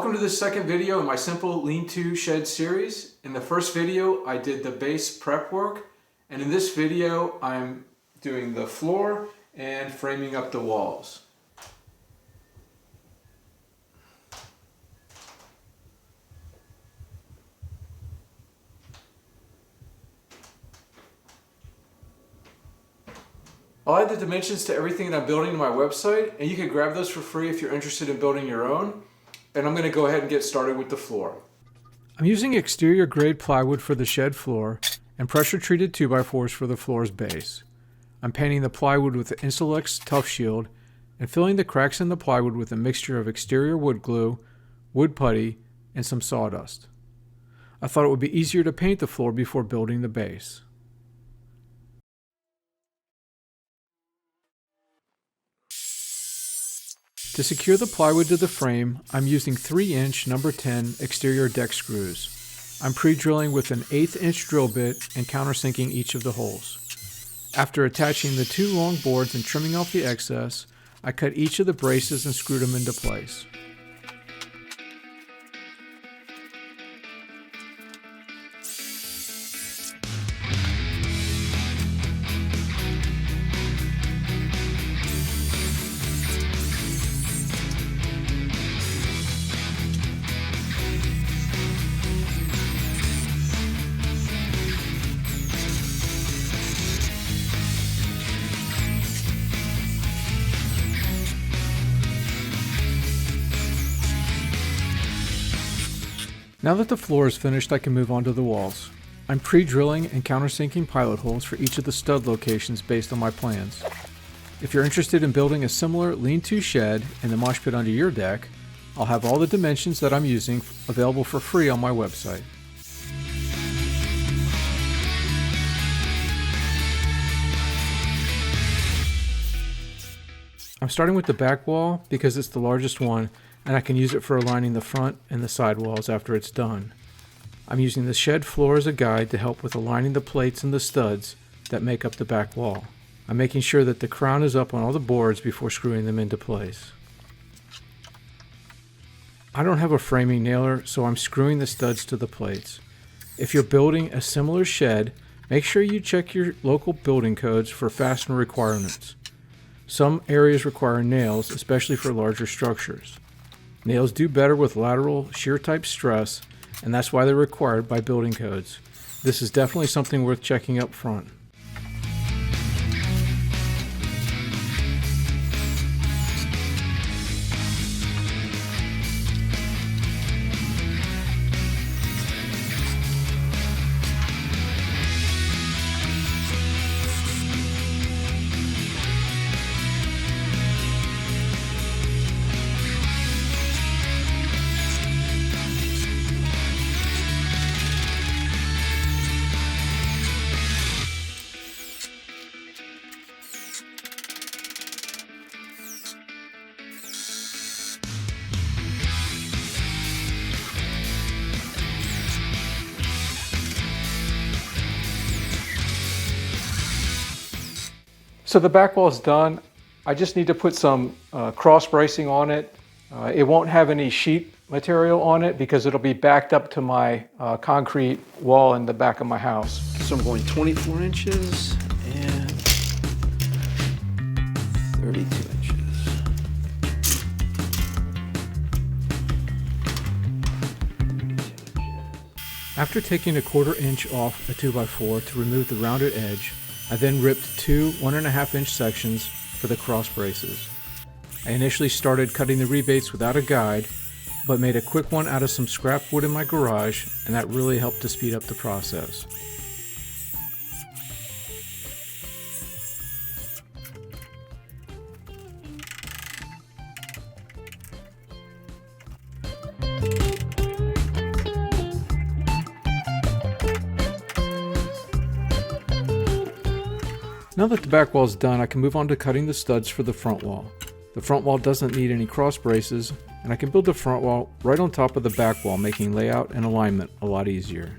Welcome to this second video in my simple lean-to shed series. In the first video I did the base prep work, and in this video I'm doing the floor and framing up the walls. I'll add the dimensions to everything that I'm building to my website, and you can grab those for free if you're interested in building your own. And I'm going to go ahead and get started with the floor. I'm using exterior grade plywood for the shed floor and pressure treated 2x4s for the floor's base. I'm painting the plywood with the Insulux Tough Shield and filling the cracks in the plywood with a mixture of exterior wood glue, wood putty, and some sawdust. I thought it would be easier to paint the floor before building the base. To secure the plywood to the frame, I'm using 3-inch number 10 exterior deck screws. I'm pre-drilling with an 1/8 inch drill bit and countersinking each of the holes. After attaching the 2 long boards and trimming off the excess, I cut each of the braces and screwed them into place. Now that the floor is finished, I can move on to the walls. I'm pre-drilling and countersinking pilot holes for each of the stud locations based on my plans. If you're interested in building a similar lean-to shed in the mosh pit under your deck, I'll have all the dimensions that I'm using available for free on my website. I'm starting with the back wall because it's the largest one, and I can use it for aligning the front and the side walls after it's done. I'm using the shed floor as a guide to help with aligning the plates and the studs that make up the back wall. I'm making sure that the crown is up on all the boards before screwing them into place. I don't have a framing nailer, so I'm screwing the studs to the plates. If you're building a similar shed, make sure you check your local building codes for fastener requirements. Some areas require nails, especially for larger structures. Nails do better with lateral shear type stress, and that's why they're required by building codes. This is definitely something worth checking up front. So the back wall is done. I just need to put some cross bracing on it. It won't have any sheet material on it because it'll be backed up to my concrete wall in the back of my house. So I'm going 24 inches and 32 inches. After taking a 1/4 inch off a 2x4 to remove the rounded edge, I then ripped 2 1.5 inch sections for the cross braces. I initially started cutting the rebates without a guide, but made a quick one out of some scrap wood in my garage, and that really helped to speed up the process. Now that the back wall is done, I can move on to cutting the studs for the front wall. The front wall doesn't need any cross braces, and I can build the front wall right on top of the back wall, making layout and alignment a lot easier.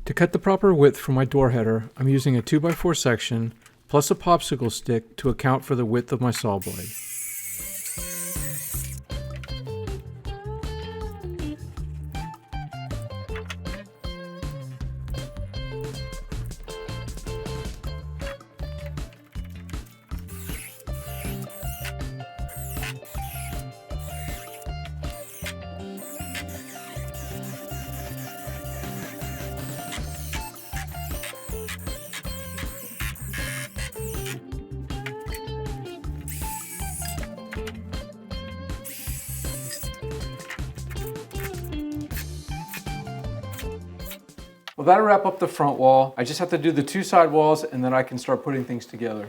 To cut the proper width for my door header, I'm using a 2x4 section plus a popsicle stick to account for the width of my saw blade. Well, that'll wrap up the front wall. I just have to do the two side walls and then I can start putting things together.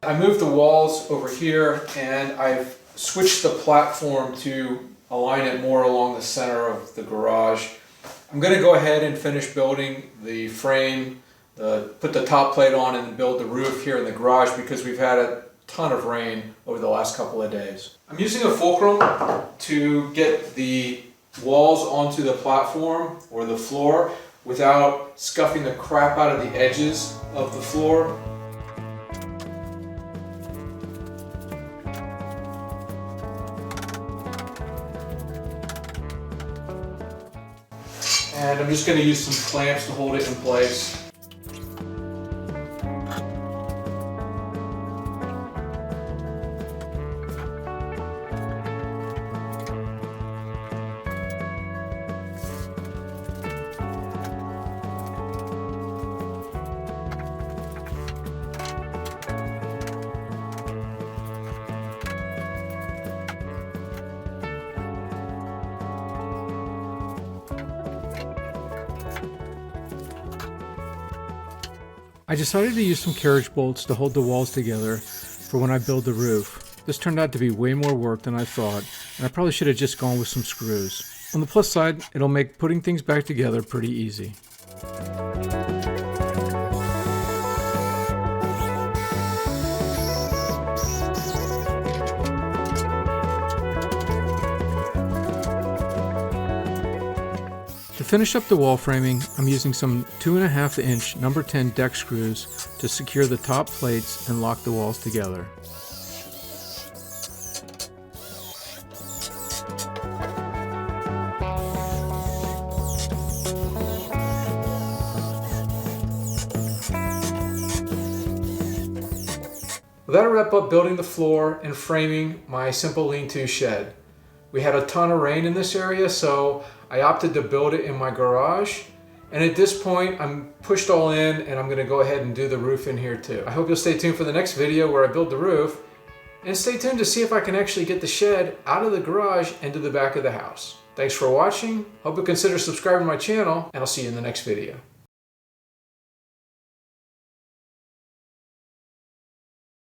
I moved the walls over here and I've switched the platform to align it more along the center of the garage. I'm going to go ahead and finish building the frame, put the top plate on and then build the roof here in the garage because we've had a ton of rain over the last couple of days. I'm using a fulcrum to get the walls onto the platform or the floor without scuffing the crap out of the edges of the floor. And I'm just going to use some clamps to hold it in place. I decided to use some carriage bolts to hold the walls together for when I build the roof. This turned out to be way more work than I thought, and I probably should have just gone with some screws. On the plus side, it'll make putting things back together pretty easy. To finish up the wall framing, I'm using some 2.5-inch number 10 deck screws to secure the top plates and lock the walls together. Well, that'll wrap up building the floor and framing my simple lean-to shed. We had a ton of rain in this area, so I opted to build it in my garage. And at this point, I'm pushed all in and I'm going to go ahead and do the roof in here too. I hope you'll stay tuned for the next video where I build the roof. And stay tuned to see if I can actually get the shed out of the garage into the back of the house. Thanks for watching. Hope you'll consider subscribing to my channel, and I'll see you in the next video.